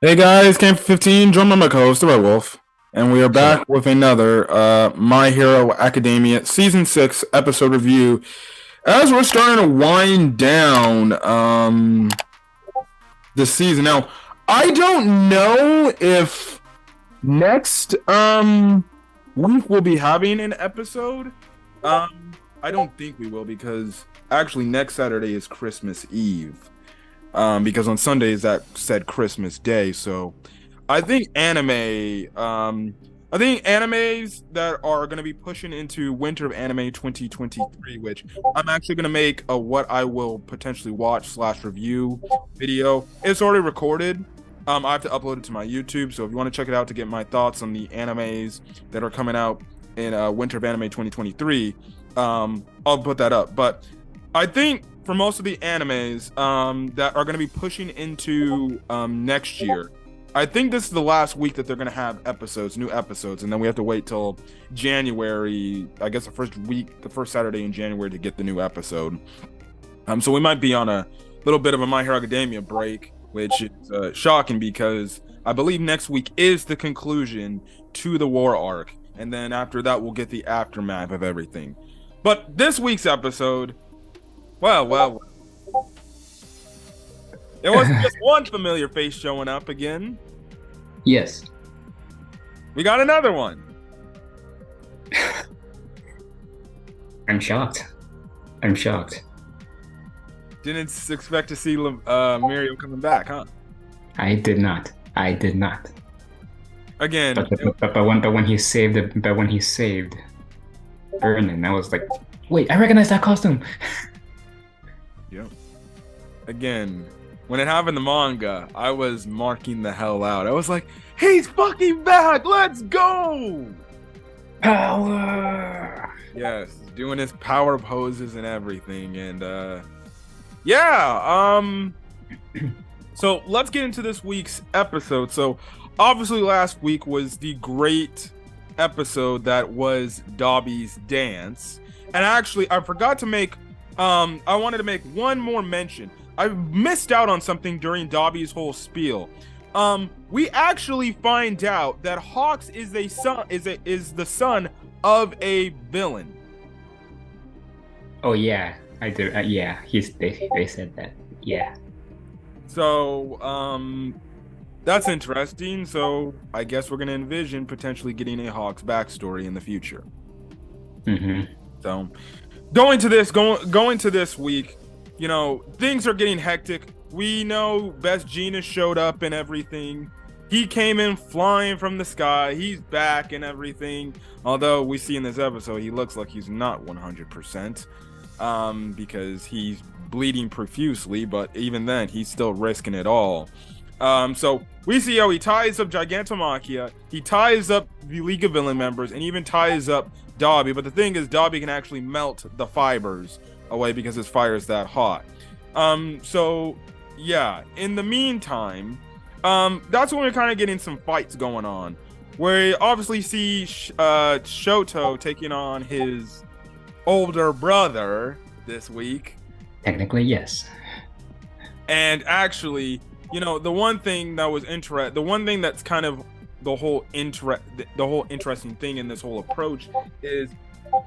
Hey guys, Camp 15, drummer my co-host, the Red Wolf, and we are So back with another My Hero Academia Season 6 episode review. As we're starting to wind down the season. Now, I don't know if next week we'll be having an episode. I don't think we will because actually next Saturday is Christmas Eve. Because on Sundays that said Christmas Day. So I think I think animes that are going to be pushing into Winter of Anime 2023, which I'm actually going to make a what I will potentially watch slash review video. It's already recorded. I have to upload it to my YouTube. So if you want to check it out to get my thoughts on the animes that are coming out in Winter of Anime 2023, I'll put that up. But I think for most of the animes that are going to be pushing into next year, I think this is the last week that they're going to have episodes, new episodes, and then we have to wait till January. I guess the first week, the first Saturday in January to get the new episode. So we might be on a little bit of a My Hero Academia break, which is shocking because I believe next week is the conclusion to the war arc, and then after that we'll get the aftermath of everything. But this week's episode, well, there wasn't just one familiar face showing up again. yes, We got another one. I'm shocked. I'm shocked. Didn't expect to see Mirio coming back, huh? I did not. I did not. Again, But when he saved Vernon, I was like, wait, I recognize that costume. yeah. Again, when it happened in the manga, I was marking the hell out. I was like, he's fucking back. Let's go. Power. Yes, doing his power poses and everything. And yeah, so let's get into this week's episode. So obviously last week was the great episode that was Dobby's dance. And actually I forgot to make I wanted to make one more mention. I missed out on something during Dobby's whole spiel. We actually find out that Hawks is the son of a villain. Oh yeah, I do. Yeah, they said that. Yeah. So, that's interesting. So, I guess we're gonna envision potentially getting a Hawks backstory in the future. Mm-hmm. So, going to this week, you know, things are getting hectic. We know Best Jeanist showed up and everything. He came in flying from the sky. He's back and everything. Although we see in this episode, he looks like he's not 100%, because he's bleeding profusely. But even then, he's still risking it all. So we see how he ties up Gigantomachia, he ties up the League of Villain members, and even ties up Dobby. But the thing is, Dobby can actually melt the fibers away because his fire is that hot. So yeah, in the meantime, that's when we're kind of getting some fights going on, where you obviously see Shoto taking on his older brother this week. Technically, yes. And actually, you know, the one thing that's kind of the whole interesting thing in this whole approach is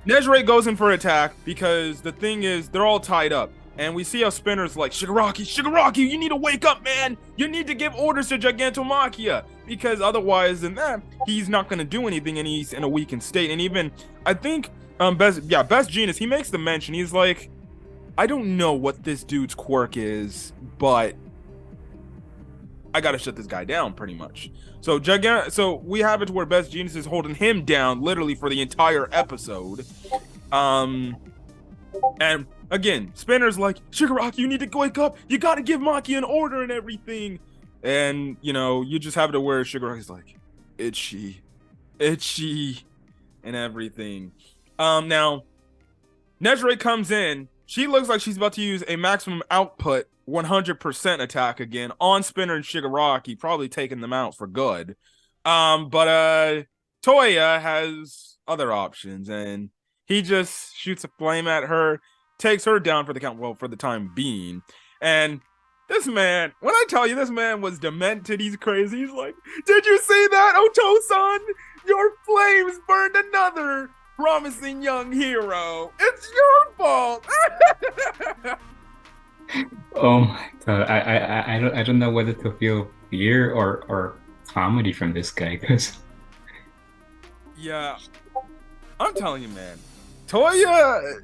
Nejire goes in for attack because the thing is they're all tied up. And we see how Spinner's like, Shigaraki, you need to wake up, man. You need to give orders to Gigantomachia. Because otherwise than that, he's not going to do anything and he's in a weakened state. And even, I think, Best Jeanist, he makes the mention. He's like, I don't know what this dude's quirk is, but I gotta shut this guy down pretty much. So we have it to where Best Jeanist is holding him down literally for the entire episode. And again, Spinner's like, Shigaraki, you need to wake up. You gotta give Maki an order and everything. And you know, you just have to where Shigaraki's like, itchy, and everything. Now Nejire comes in. She looks like she's about to use a maximum output 100% attack again on Spinner and Shigaraki, probably taking them out for good. But Toya has other options, and he just shoots a flame at her, takes her down for the count, well, for the time being. And This man, when I tell you this man was demented, he's crazy. He's like, did you see that, Oto-san? Your flames burned another promising young hero. It's your fault. Oh my God. I don't know whether to feel fear or comedy from this guy because Yeah, I'm telling you, man. Toya,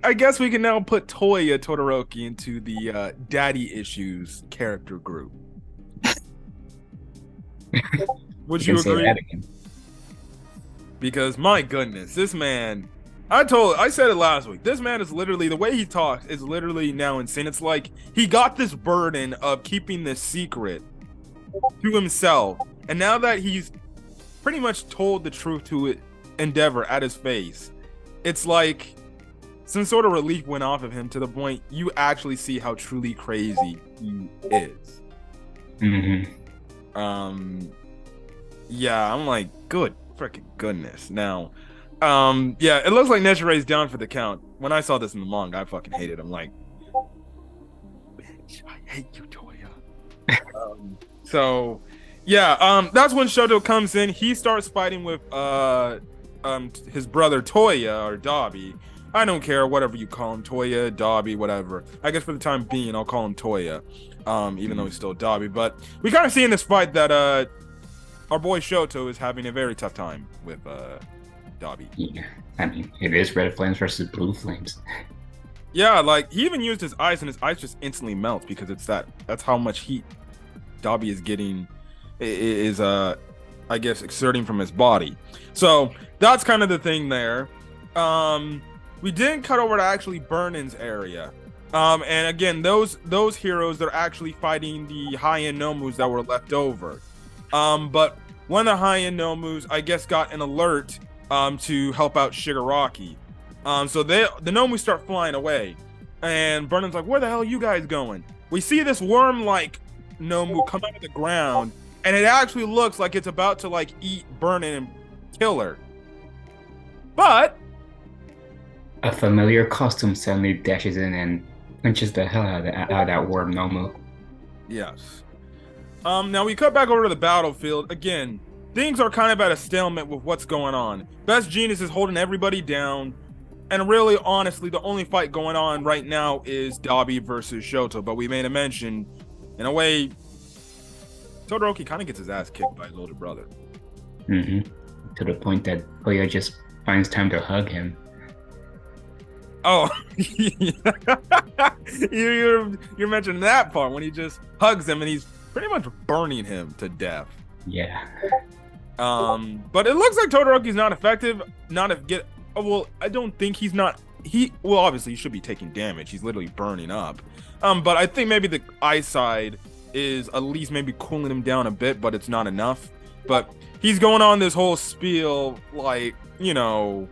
I guess we can now put Toya Todoroki into the daddy issues character group. Would you can you say agree? that again. Because my goodness, this man, I said it last week. This man is literally, the way he talks is literally now insane. It's like he got this burden of keeping this secret to himself. And now that he's pretty much told the truth to it, Endeavor at his face, it's like some sort of relief went off of him to the point you actually see how truly crazy he is. Yeah, I'm like, good freaking goodness. Now, yeah, it looks like Neshire's down for the count. When I saw this in the manga, I fucking hated him. Like, bitch, I hate you, Toya. So, yeah, that's when Shoto comes in. He starts fighting with his brother Toya or Dabi. I don't care, whatever you call him, Toya, Dabi, whatever. I guess for the time being, I'll call him Toya, even though he's still Dabi. But we kind of see in this fight that our boy Shoto is having a very tough time with Dabi. Yeah, I mean, it is red flames versus blue flames. Yeah, like he even used his ice, and his ice just instantly melts because that's how much heat Dabi is getting, I guess, exerting from his body. So that's kind of the thing there. We didn't cut over to actually Burnin's area. And again, those heroes, they're actually fighting the high-end Nomus that were left over. But one of the high-end Nomus, I guess, got an alert to help out Shigaraki. So the Nomus start flying away. And Burnin's like, where the hell are you guys going? We see this worm-like Nomu come out of the ground, and it actually looks like it's about to like eat Burnin and kill her. But a familiar costume suddenly dashes in and punches the hell out of that worm Nomu. Yes. Now we cut back over to the battlefield. Again, things are kind of at a stalemate with what's going on. Best Jeanist is holding everybody down. And really, honestly, the only fight going on right now is Dabi versus Shoto. But we made a mention, in a way, Todoroki kind of gets his ass kicked by his older brother. To the point that Toya just finds time to hug him. Oh, you're mentioning that part when he just hugs him and he's pretty much burning him to death. Yeah. But it looks like Todoroki's not effective. Well, I don't think he's not. Well, obviously he should be taking damage. He's literally burning up. But I think maybe the ice side is at least maybe cooling him down a bit, but it's not enough. But he's going on this whole spiel like, you know,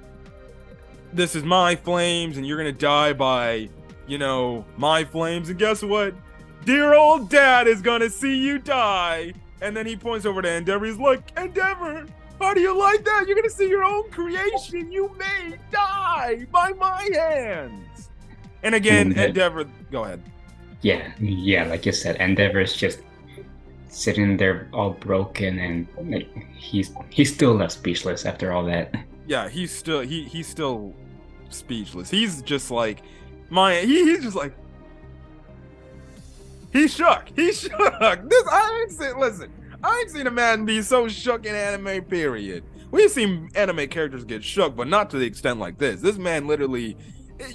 this is my flames and you're gonna die by, you know, my flames. And guess what? Dear old dad is gonna see you die. And then he points over to Endeavor. He's like, Endeavor, how do you like that? You're gonna see your own creation you made die by my hands. And again, Endeavor, go ahead. Yeah, like you said, Endeavor's just sitting there all broken, and like he's still left speechless after all that. Yeah, he's still speechless. He's just like he's just like he's shook. He's shook. I ain't seen a man be so shook in anime, period. We've seen anime characters get shook, but not to the extent like this. This man literally,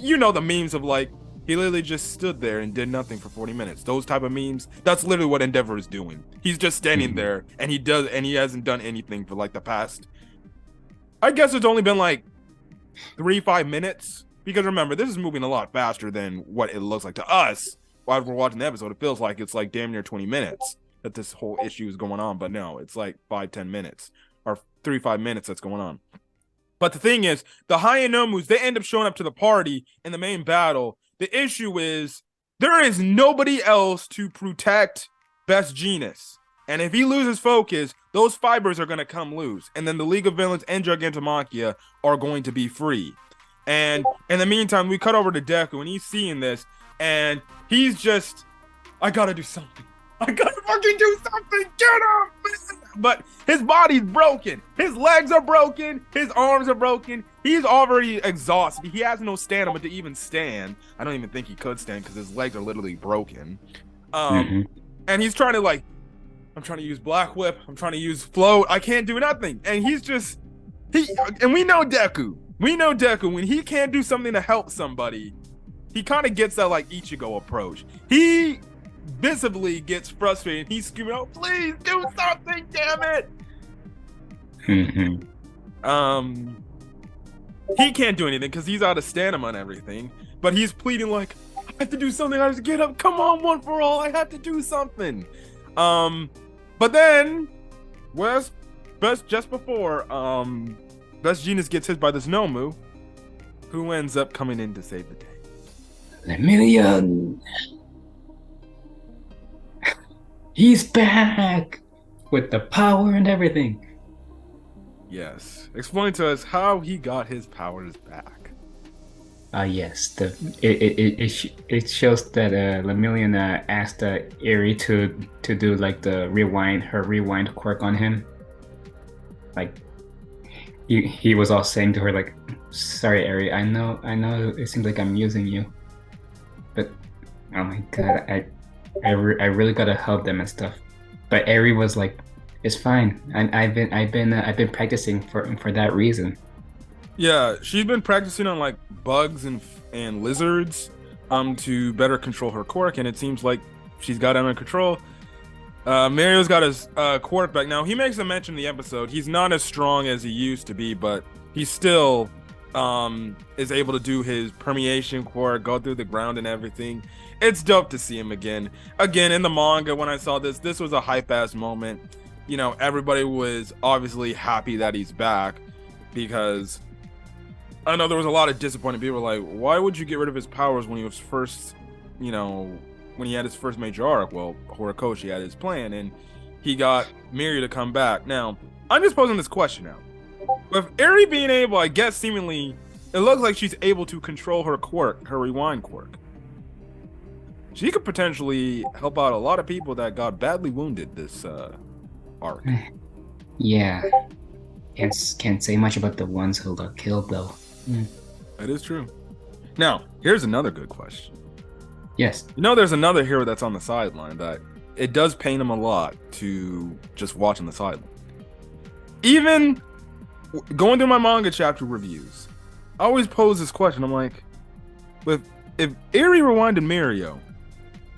you know, the memes of like, he literally just stood there and did nothing for 40 minutes. Those type of memes, that's literally what Endeavor is doing. He's just standing there and he hasn't done anything for like the past, I guess it's only been like 3-5 minutes. Because remember, this is moving a lot faster than what it looks like to us while we're watching the episode. It feels like it's like damn near 20 minutes that this whole issue is going on, but no, it's like 5-10 minutes or 3-5 minutes that's going on. But the thing is, the high-end Nomus, they end up showing up to the party in the main battle. The issue is there is nobody else to protect Best Jeanist. And if he loses focus, those fibers are going to come loose. And then the League of Villains and Gigantomachia are going to be free. And in the meantime, we cut over to Deku, and he's seeing this, and he's just, I gotta do something. I gotta fucking do something. Get up, man. But his body's broken. His legs are broken. His arms are broken. He's already exhausted. He has no stamina to even stand. I don't even think he could stand because his legs are literally broken. And he's trying to like, I'm trying to use Black Whip. I'm trying to use Float. I can't do nothing. And he's just, and we know Deku. We know Deku, when he can't do something to help somebody, he kind of gets that like Ichigo approach. He visibly gets frustrated. He's screaming out, please do something, damn it. He can't do anything because he's out of stamina and everything. But he's pleading like, I have to do something. I have to get up. Come on, one for all. I have to do something. But then, just before Best Jeanist gets hit by this Nomu, who ends up coming in to save the day. Mirio. He's back with the power and everything. Yes. Explain to us how he got his powers back. Yes. It shows that Lemillion asked Eri to do like her rewind quirk on him. Like he was all saying to her like, sorry Eri, I know it seems like I'm using you, but oh my god, I really gotta help them and stuff. But Eri was like, it's fine. And I've been practicing for that reason. Yeah, she's been practicing on like bugs and lizards to better control her quirk, and it seems like she's got it under control. Mirio's got his quirk back now. He makes a mention in the episode. He's not as strong as he used to be, but he still is able to do his permeation quirk, go through the ground and everything. It's dope to see him again. Again, in the manga, when I saw this was a hype-ass moment. You know, everybody was obviously happy that he's back because I know there was a lot of disappointed people like, why would you get rid of his powers when he was first, when he had his first major arc? Well, Horikoshi had his plan and he got Mirio to come back. Now, I'm just posing this question now. With Eri being able, I guess seemingly, it looks like she's able to control her quirk, her rewind quirk. She could potentially help out a lot of people that got badly wounded this arc. Yeah. Can't say much about the ones who got killed though. That is true. Now, here's another good question. Yes. There's another hero that's on the sideline that it does pain him a lot to just watch on the sideline. Even going through my manga chapter reviews, I always pose this question. I'm like, if Eri rewinded Mirio,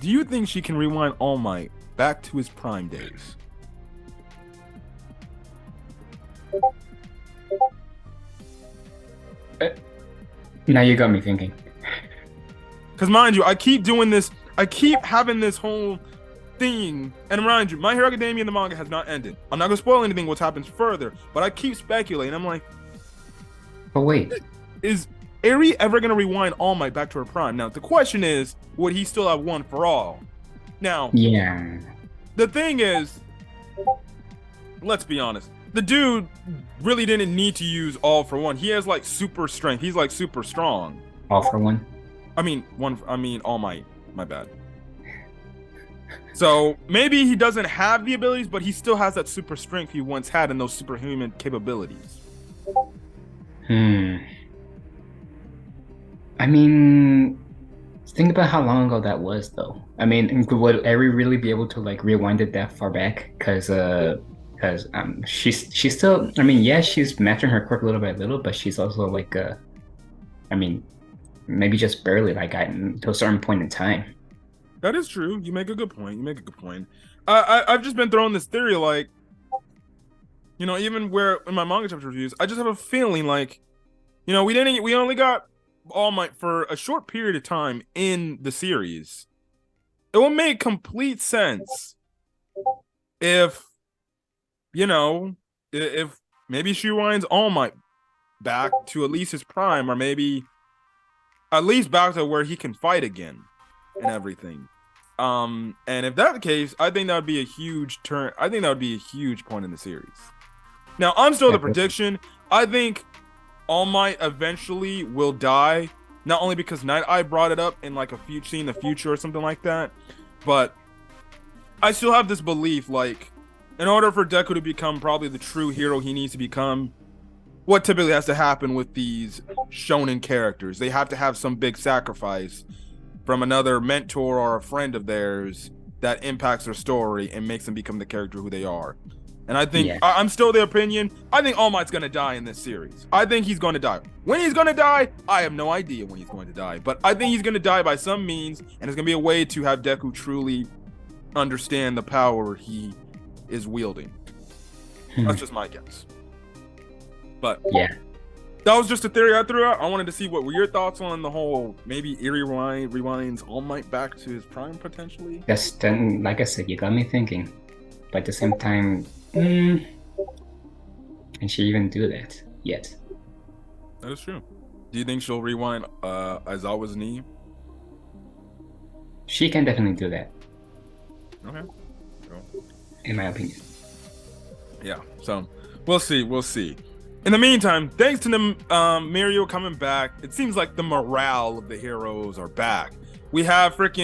do you think she can rewind All Might back to his prime days? Now you got me thinking. Because mind you, I keep doing this. I keep having this whole thing. And mind you, My Hero Academia in the manga has not ended. I'm not going to spoil anything what happens further. But I keep speculating. I'm like, but wait. Is Eri ever going to rewind All Might back to her prime? Now, the question is, would he still have one for all? Now, yeah. The thing is, let's be honest. The dude really didn't need to use all for one. He has like super strength. He's like super strong. All for one? All Might. My bad. So maybe he doesn't have the abilities, but he still has that super strength he once had and those superhuman capabilities. I mean, think about how long ago that was, though. I mean, would Eri really be able to like rewind it that far back? Because she's still. I mean, yeah, she's mastering her quirk little by little, but she's also like maybe just barely like to a certain point in time. That is true. You make a good point. I've just been throwing this theory, like, even where in my manga chapter reviews, I just have a feeling like, we only got All Might for a short period of time in the series. It will make complete sense if maybe she rewinds All Might back to at least his prime, or maybe at least back to where he can fight again and everything. And if that's the case, I think that would be a huge turn. I think that would be a huge point in the series. Now, I'm still the prediction. I think All Might eventually will die, not only because Night Eye brought it up in like a future scene in the future or something like that, but I still have this belief like in order for Deku to become probably the true hero he needs to become, what typically has to happen with these shonen characters, they have to have some big sacrifice from another mentor or a friend of theirs that impacts their story and makes them become the character who they are. And I think Yeah. I'm still the opinion. I think All Might's gonna die in this series. I think he's gonna die. When he's gonna die, I have no idea when he's going to die. But I think he's gonna die by some means, and it's gonna be a way to have Deku truly understand the power he is wielding. That's just my guess. But Yeah. that was just a theory I threw out. I wanted to see what were your thoughts on the whole maybe Eerie rewinds All Might back to his prime potentially. That's then, like I said, you got me thinking. But at the same time, can she even do that yet? That is true. Do you think she'll rewind Aizawa's knee? She can definitely do that, Okay. Cool. in my opinion. Yeah. So we'll see. We'll see. In the meantime, thanks to the Mirio coming back, it seems like the morale of the heroes are back. We have it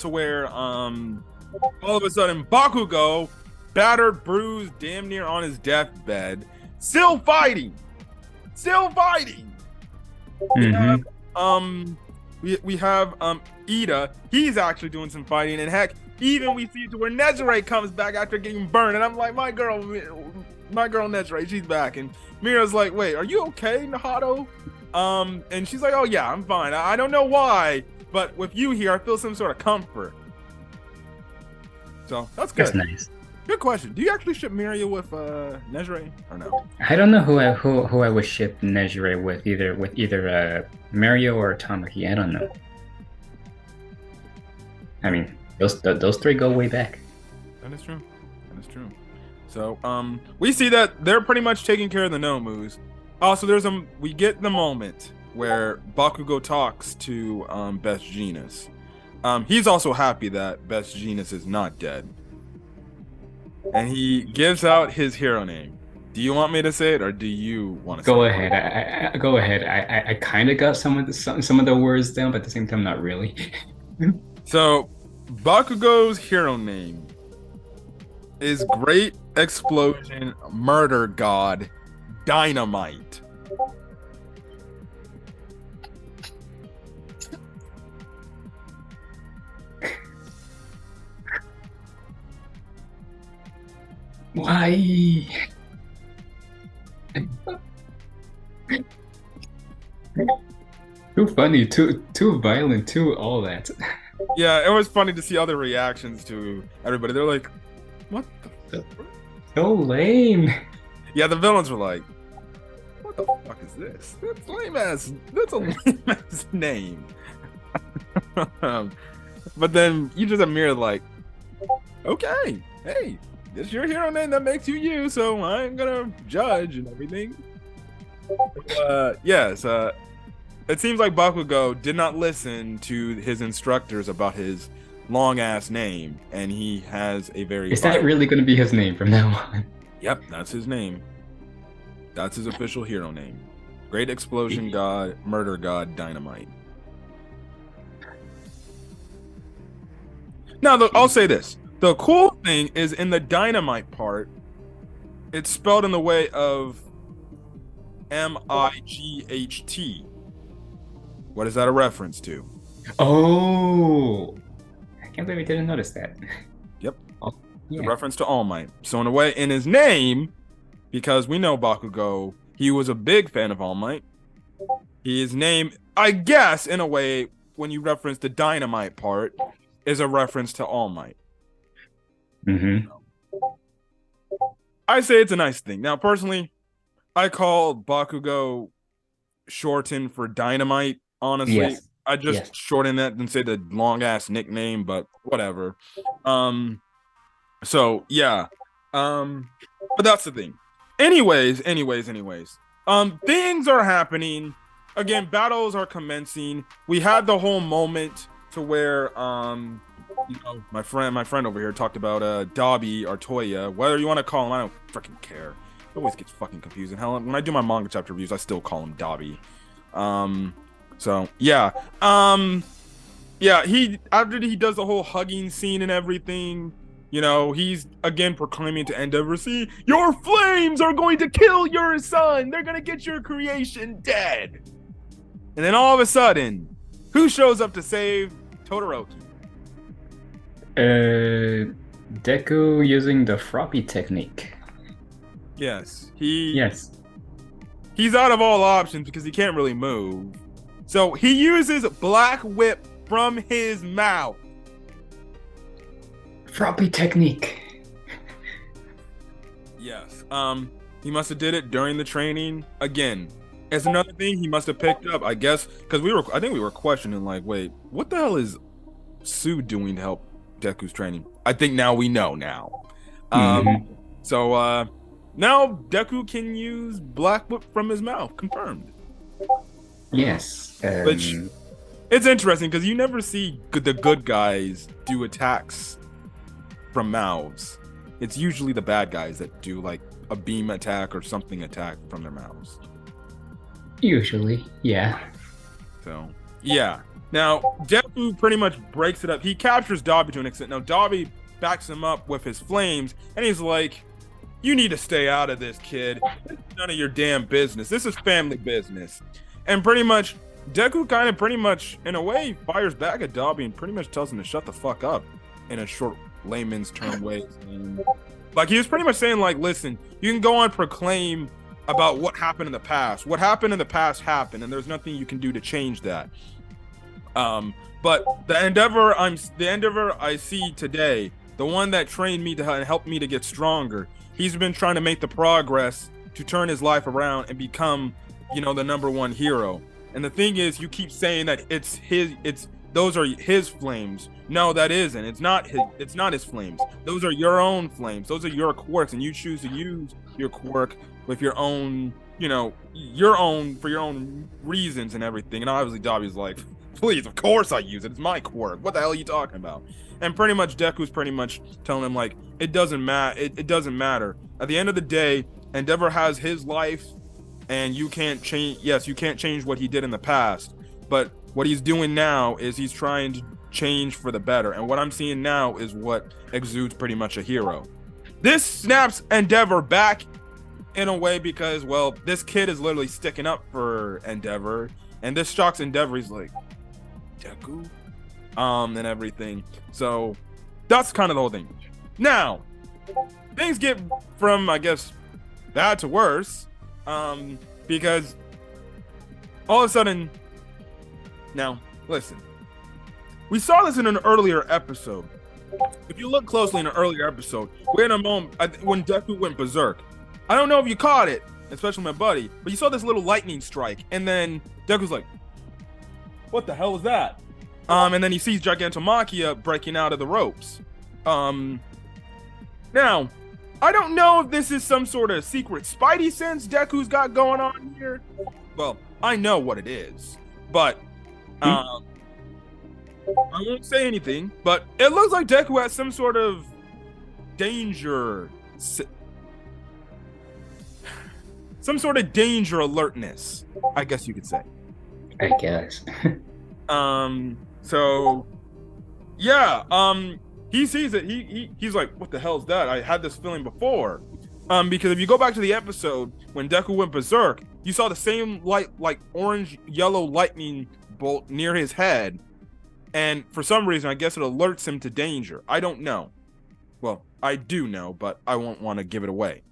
to where all of a sudden Bakugo, battered, bruised, damn near on his deathbed, still fighting. We have we have Ida, he's actually doing some fighting, and heck, even we see it to where Nezure comes back after getting burned, and I'm like, my girl Nezure, she's back, and Mira's like, wait, are you okay, Nahato? And she's like, oh yeah, I'm fine. I don't know why, but with you here, I feel some sort of comfort. So that's good. That's nice. Good question. Do you actually ship Mirio with Nezure or no? I don't know who I would ship Nejire with either Mario or Tamaki. I don't know. I mean, those three go way back. That is true. So we see that they're pretty much taking care of the Nomus. Also, we get the moment where Bakugo talks to Best Jeanist. He's also happy that Best Jeanist is not dead. And he gives out his hero name. Do you want me to say it, or do you want to Go say ahead. I go ahead. I kind of got some of the words down, but at the same time, not really. So, Bakugo's hero name is Great Explosion Murder God Dynamite. Why? Too funny, too violent, too all that. Yeah, it was funny to see other reactions to everybody. They're like, what the fuck? So lame. Yeah, the villains were like, what the fuck is this? That's a lame ass name. But then you just have Mirror like, okay, hey, it's your hero name that makes you you, so I'm gonna judge and everything. Yes, it seems like Bakugo did not listen to his instructors about his long ass name, and he has a very. Is that really going to be his name from now on? Yep, that's his name. That's his official hero name. Great Explosion God, Murder God, Dynamite. Now, I'll say this. The cool thing is in the Dynamite part, it's spelled in the way of Might. What is that a reference to? Oh, I can't believe I didn't notice that. Yep. Oh, yeah. A reference to All Might. So in a way, in his name, because we know Bakugo, he was a big fan of All Might. His name, I guess, in a way, when you reference the Dynamite part, is a reference to All Might. Mm-hmm. I say it's a nice thing. Now, personally, I call Bakugo shortened for Dynamite. Honestly, Yes. I just shorten that and say the long ass nickname, but whatever. So yeah. But that's the thing. Anyways. Things are happening. Again, battles are commencing. We had the whole moment to where my friend over here talked about Dobby or Toya, whatever you want to call him, I don't freaking care. always gets fucking confusing. Hell, when I do my manga chapter reviews, I still call him Dabi. So yeah. Yeah, he after he does the whole hugging scene and everything, you know, he's again proclaiming to Endeavor, see, your flames are going to kill your son. They're gonna get your creation dead. And then all of a sudden, who shows up to save Todoroki? Deku using the floppy technique. Yes, Yes. he's out of all options because he can't really move. So he uses Black Whip from his mouth. Floppy technique. Yes. He must have did it during the training. Again, it's another thing he must have picked up, I guess, because I think we were questioning, like, wait, what the hell is Sue doing to help Deku's training? I think now we know now. So now Deku can use Black Whip from his mouth. Confirmed. Yes. Which it's interesting because you never see the good guys do attacks from mouths. It's usually the bad guys that do like a beam attack or something attack from their mouths. Usually, yeah. So yeah. Now Deku pretty much breaks it up. He captures Dabi to an extent. Now Dabi backs him up with his flames, and he's like, "You need to stay out of this, kid. This is none of your damn business. This is family business." And pretty much, Deku kind of pretty much, in a way, fires back at Dabi and pretty much tells him to shut the fuck up in a short layman's term way. And, like, he was pretty much saying, like, listen, you can go on proclaim about what happened in the past. What happened in the past happened, and there's nothing you can do to change that. But the Endeavor I see today, the one that trained me to help me to get stronger, he's been trying to make the progress to turn his life around and become, you know, the number one hero. And the thing is, you keep saying that those are his flames. No, that isn't. It's not his flames. Those are your own flames. Those are your quirks, and you choose to use your quirk with your own, you know, for your own reasons and everything. And obviously Dabi's like, please, of course I use it. It's my quirk. What the hell are you talking about? And pretty much Deku's pretty much telling him, like, it doesn't matter. It doesn't matter. At the end of the day, Endeavor has his life, and you can't change. Yes, you can't change what he did in the past, but what he's doing now is he's trying to change for the better. And what I'm seeing now is what exudes pretty much a hero. This snaps Endeavor back in a way because, well, this kid is literally sticking up for Endeavor, and this shocks Endeavor. He's like, Deku, and everything. So that's kind of the whole thing. Now, things get from, I guess, bad to worse, because all of a sudden, now, listen, we saw this in an earlier episode. If you look closely in an earlier episode, we're in a moment when Deku went berserk. I don't know if you caught it, especially my buddy, but you saw this little lightning strike, and then Deku's like, what the hell is that? And then he sees Gigantomachia breaking out of the ropes. Now, I don't know if this is some sort of secret Spidey sense Deku's got going on here. Well, I know what it is, but I won't say anything. But it looks like Deku has some sort of danger, some sort of danger alertness, I guess you could say. I guess. So yeah, he sees it. He's like, what the hell is that? I had this feeling before. Because if you go back to the episode when Deku went berserk, you saw the same light, like orange yellow lightning bolt near his head, and for some reason, I guess it alerts him to danger. I don't know. Well, I do know, but I won't want to give it away.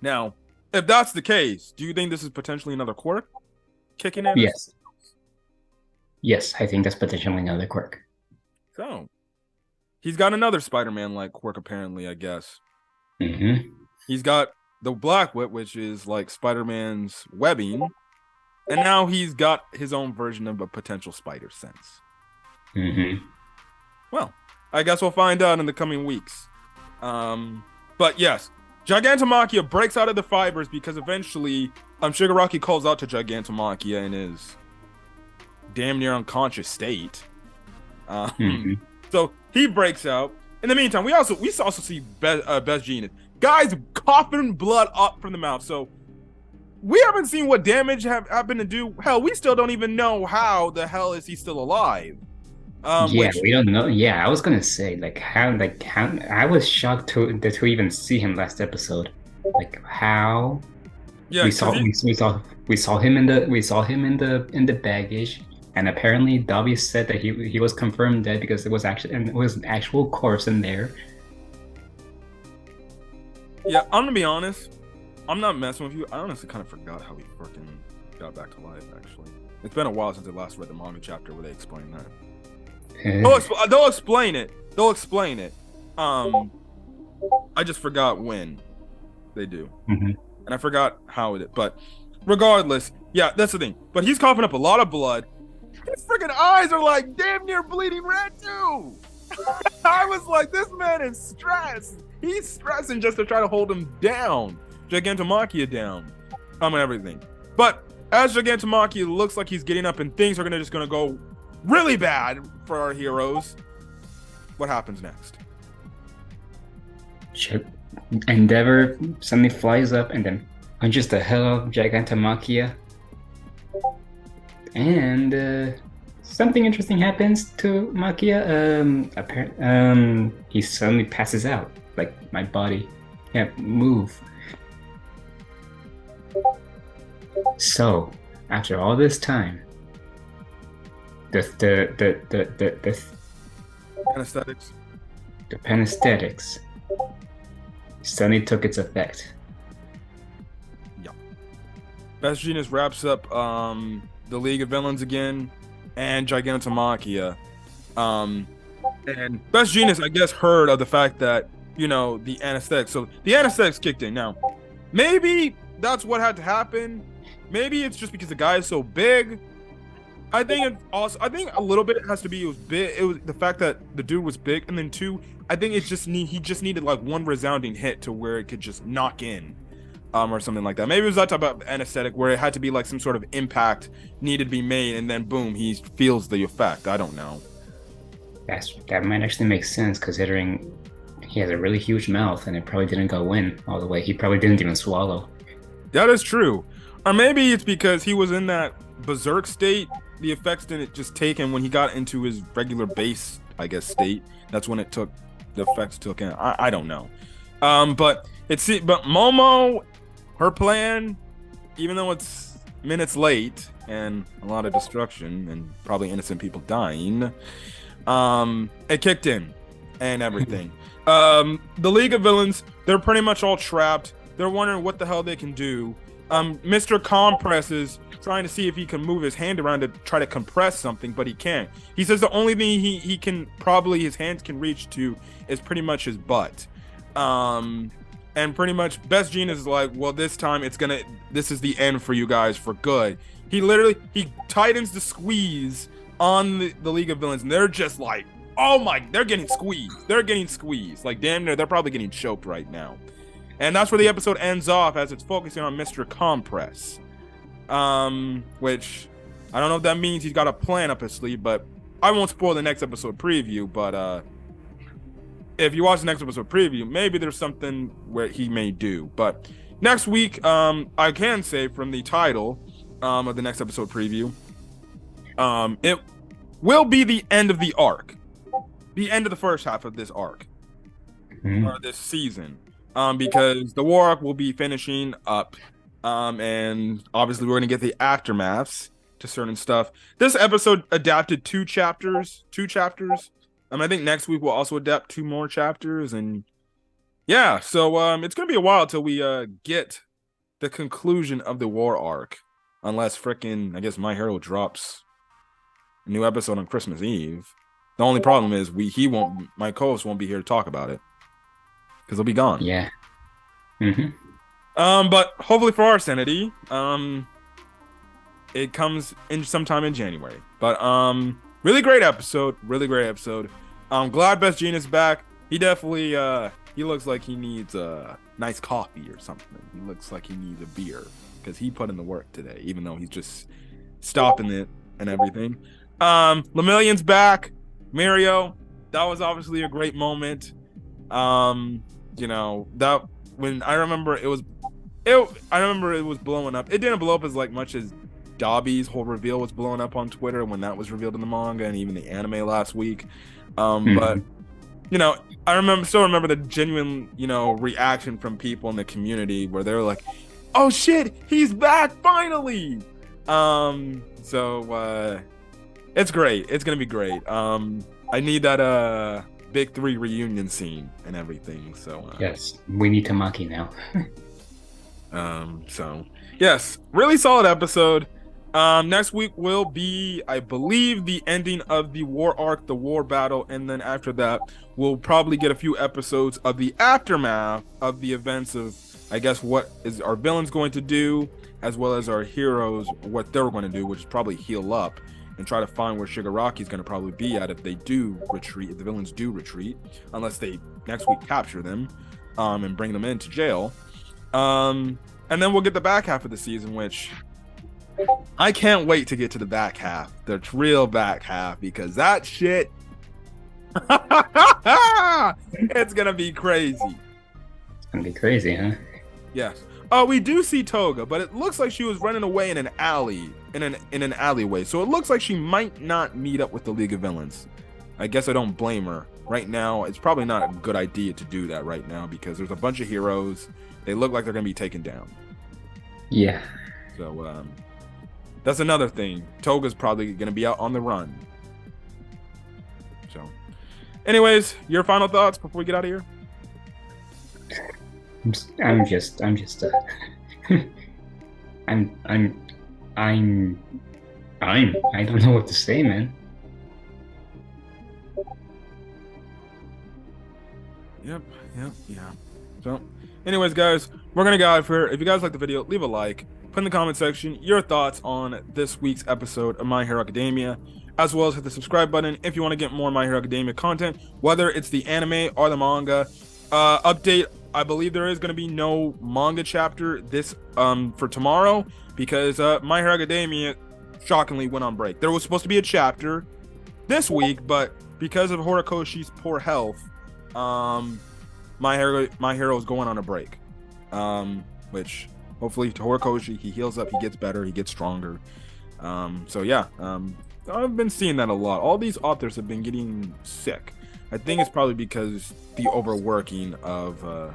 Now, if that's the case, do you think this is potentially another quirk kicking in? Yes. Yes, I think that's potentially another quirk. So, he's got another Spider-Man-like quirk, apparently, I guess. Mm-hmm. He's got the Black Whip, which is like Spider-Man's webbing, and now he's got his own version of a potential spider sense. Mm-hmm. Well, I guess we'll find out in the coming weeks. But yes, Gigantomachia breaks out of the fibers because eventually Shigaraki calls out to Gigantomachia in his damn near unconscious state. So he breaks out. In the meantime, we also see Best Jeanist. Guy's coughing blood up from the mouth. So we haven't seen what damage happened to do. Hell, we still don't even know how the hell is he still alive. Yeah, Which we don't know. Yeah, I was gonna say how I was shocked to even see him last episode. Like how yeah, we because saw we saw him in the baggage, and apparently Dobby said that he was confirmed dead because it was an actual corpse in there. yeah, I'm gonna be honest. I'm not messing with you. I honestly kind of forgot how he freaking got back to life. Actually, it's been a while since I last read the manga chapter where they explain that. They'll explain it. They'll explain it. I just forgot when they do, Mhm. and I forgot how it. But regardless, yeah, that's the thing. But he's coughing up a lot of blood. His freaking eyes are like damn near bleeding red too. I was like, this man is stressed. He's stressing just to try to hold him down, Gigantomachia down, and everything. But as Gigantomachia looks like he's getting up and things are just gonna go really bad for our heroes, what happens next? Endeavor suddenly flies up and then punches the hell out of Gigantomachia. And something interesting happens to Machia. He suddenly passes out. Like my body can't move. So after all this time, the Anesthetics. the panesthetics suddenly took its effect. Best Jeanist wraps up the League of Villains again and Gigantomachia. And Best Jeanist, I guess, heard of the fact that, the anesthetics. So the anesthetics kicked in. Now, maybe that's what had to happen. Maybe it's just because the guy is so big. I think a little bit it has to be it was big. It was the fact that the dude was big, and then two, I think he just needed like one resounding hit to where it could just knock in. Or something like that. Maybe it was that type of anesthetic where it had to be like some sort of impact needed to be made, and then boom, he feels the effect. I don't know. That might actually make sense considering he has a really huge mouth and it probably didn't go in all the way. He probably didn't even swallow. That is true. Or maybe it's because he was in that berserk state. The effects didn't just take him when he got into his regular base, I guess, state. That's when the effects took in. I don't know. But Momo, her plan, even though it's minutes late and a lot of destruction and probably innocent people dying, it kicked in and everything. The League of Villains, they're pretty much all trapped. They're wondering what the hell they can do. Mr. Compress is trying to see if he can move his hand around to try to compress something, but he can't. He says the only thing he can probably his hands can reach to is pretty much his butt. And pretty much Best Jeanist is like, well, this time this is the end for you guys for good. He tightens the squeeze on the League of Villains, and they're just like, oh my, they're getting squeezed. Like, damn near, they're probably getting choked right now. And that's where the episode ends off, as it's focusing on Mr. Compress. Which, I don't know if that means he's got a plan up his sleeve, but I won't spoil the next episode preview, but, if you watch the next episode preview, maybe there's something where he may do. But next week, I can say from the title of the next episode preview, it will be the end of the arc, the end of the first half of this arc, or this season, because the war arc will be finishing up, and obviously we're gonna get the aftermaths to certain stuff. This episode adapted two chapters. I think next week we'll also adapt 2 more chapters, and yeah, so it's gonna be a while till we get the conclusion of the war arc, unless frickin' I guess My Hero drops a new episode on Christmas Eve. The only problem is my co-host won't be here to talk about it because he'll be gone. Yeah. But hopefully for our sanity, it comes in sometime in January. But really great episode. I'm glad Best Jeanist is back. He definitely he looks like he needs a nice coffee or something. He looks like he needs a beer because he put in the work today, even though he's just stopping it and everything. Lemillion's back. Mirio, that was obviously a great moment. That when I remember it was blowing up. It didn't blow up as like much as Dobby's whole reveal was blowing up on Twitter when that was revealed in the manga and even the anime last week. But you know, still remember the genuine, you know, reaction from people in the community where they were like, "Oh shit, he's back finally!" So it's great. It's gonna be great. I need that big 3 reunion scene and everything. So yes, we need Tamaki now. So yes, really solid episode. Next week will be, I believe, the ending of the war arc, the war battle, and then after that, we'll probably get a few episodes of the aftermath of the events of, I guess, what is our villains going to do, as well as our heroes, what they're going to do, which is probably heal up and try to find where Shigaraki's going to probably be at if they do retreat, if the villains do retreat, unless they next week capture them, and bring them into jail. And then we'll get the back half of the season, which I can't wait to get to the back half, the real back half, because that shit, it's gonna be crazy. It's gonna be crazy, huh? Yes. Oh, we do see Toga, but it looks like she was running away in an alley, in an alleyway. So it looks like she might not meet up with the League of Villains. I guess I don't blame her. Right now, it's probably not a good idea to do that right now because there's a bunch of heroes. They look like they're gonna be taken down. Yeah. So that's another thing. Toga's probably gonna be out on the run. So, anyways, your final thoughts before we get out of here? I'm just I don't know what to say, man. Yep, yeah. So, anyways, guys, we're gonna get out of here. If you guys like the video, leave a like. Put in the comment section your thoughts on this week's episode of My Hero Academia, as well as hit the subscribe button if you want to get more My Hero Academia content, whether it's the anime or the manga. Update, I believe there is going to be no manga chapter this for tomorrow because My Hero Academia shockingly went on break. There was supposed to be a chapter this week, but because of Horikoshi's poor health, My Hero is going on a break. Which hopefully to Horikoshi, he heals up, he gets better, he gets stronger. So yeah, I've been seeing that a lot. All these authors have been getting sick. I think it's probably because the overworking of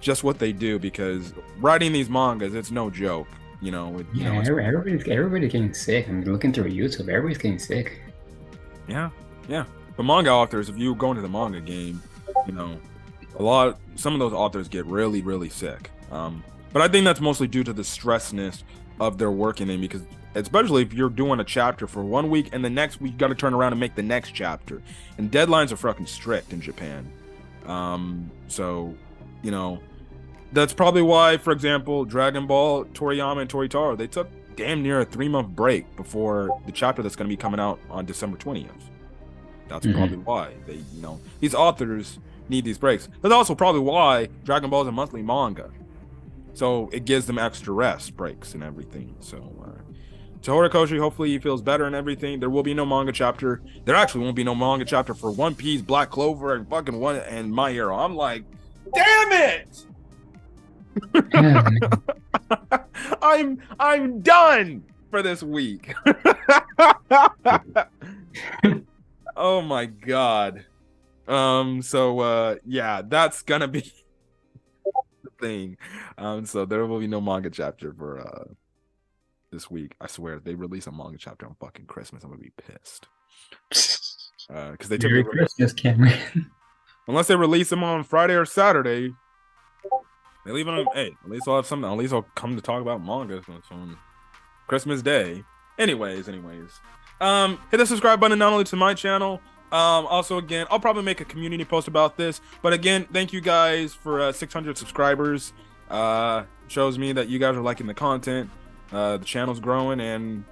just what they do, because writing these mangas, it's no joke, you know. Everybody's getting sick. I'm looking through YouTube, everybody's getting sick. Yeah. But manga authors, if you go into the manga game, you know, some of those authors get really, really sick. But I think that's mostly due to the stressness of their working in, because especially if you're doing a chapter for 1 week and the next week you got to turn around and make the next chapter, and deadlines are fucking strict in Japan. So, you know, that's probably why, for example, Dragon Ball, Toriyama and Toritaro, they took damn near a 3-month break before the chapter that's going to be coming out on December 20th. That's probably why they, you know, these authors need these breaks. That's also probably why Dragon Ball is a monthly manga. So it gives them extra rest breaks and everything. So to Horikoshi, hopefully he feels better and everything. There will be no manga chapter. There actually won't be no manga chapter for One Piece, Black Clover, and fucking and My Hero. I'm like, damn it! I'm done for this week. Oh my god. So yeah, that's gonna be the thing. So there will be no manga chapter for this week. I swear, if they release a manga chapter on fucking Christmas, I'm gonna be pissed. Because they took Merry Christmas, Cameron. Unless they release them on Friday or Saturday, they leave it on. Hey, at least I'll have something. At least I'll come to talk about manga on Christmas Day. Anyways, hit the subscribe button not only to my channel. Also, again, I'll probably make a community post about this. But again, thank you guys for 600 subscribers. Shows me that you guys are liking the content. The channel's growing, and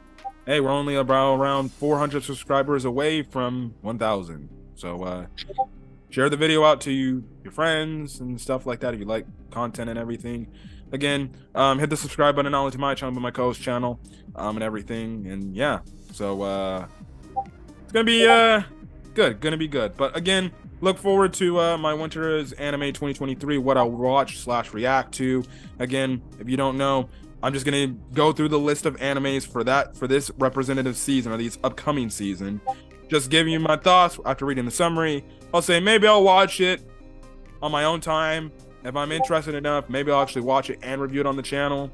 hey, we're only about around 400 subscribers away from 1,000. So share the video out to your friends and stuff like that if you like content and everything. Again, hit the subscribe button not only to my channel but my co-host channel and everything. And yeah, so it's gonna be good. But again, look forward to my Winter's Anime 2023, what I'll watch / react to. Again, if you don't know, I'm just gonna go through the list of animes for this representative season or these upcoming season. Just giving you my thoughts after reading the summary. I'll say maybe I'll watch it on my own time. If I'm interested enough, maybe I'll actually watch it and review it on the channel.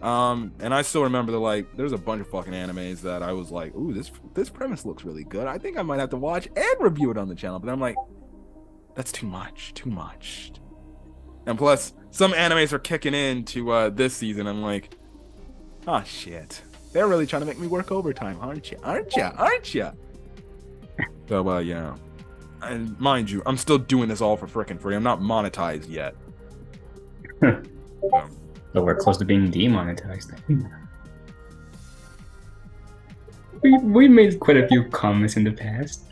And I still remember there's a bunch of fucking animes that I was like, ooh, this premise looks really good. I think I might have to watch and review it on the channel. But I'm like, that's too much. And plus, some animes are kicking in to this season. I'm like, oh shit. They're really trying to make me work overtime, aren't you? So yeah. And mind you, I'm still doing this all for frickin' free. I'm not monetized yet. So we're close to being demonetized. We made quite a few comments in the past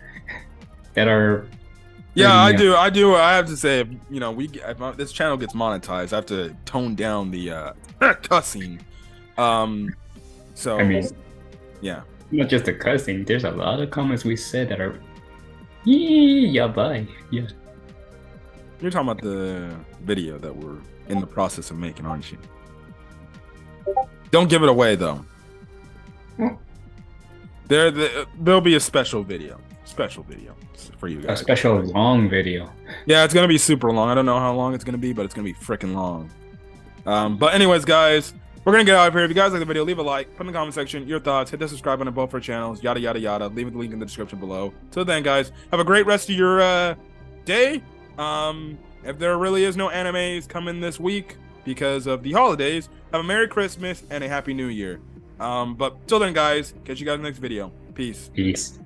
that are. Yeah, I do. I have to say, if this channel gets monetized, I have to tone down the cussing. So I mean, yeah, not just the cussing. There's a lot of comments we said that are. Yeah, bye. Yeah. You're talking about the video that we're in the process of making, aren't you? Don't give it away though. There'll be a special video for you guys. A special long video. Yeah, it's gonna be super long. I don't know how long it's gonna be, but it's gonna be freaking long. But anyways, guys, we're gonna get out of here. If you guys like the video, leave a like, put in the comment section your thoughts, hit the subscribe button on both our channels, yada yada yada. Leave the link in the description below. Till then, guys, have a great rest of your day. If there really is no animes coming this week because of the holidays, have a Merry Christmas and a Happy New Year. But till then, guys, catch you guys in the next video. Peace. Peace.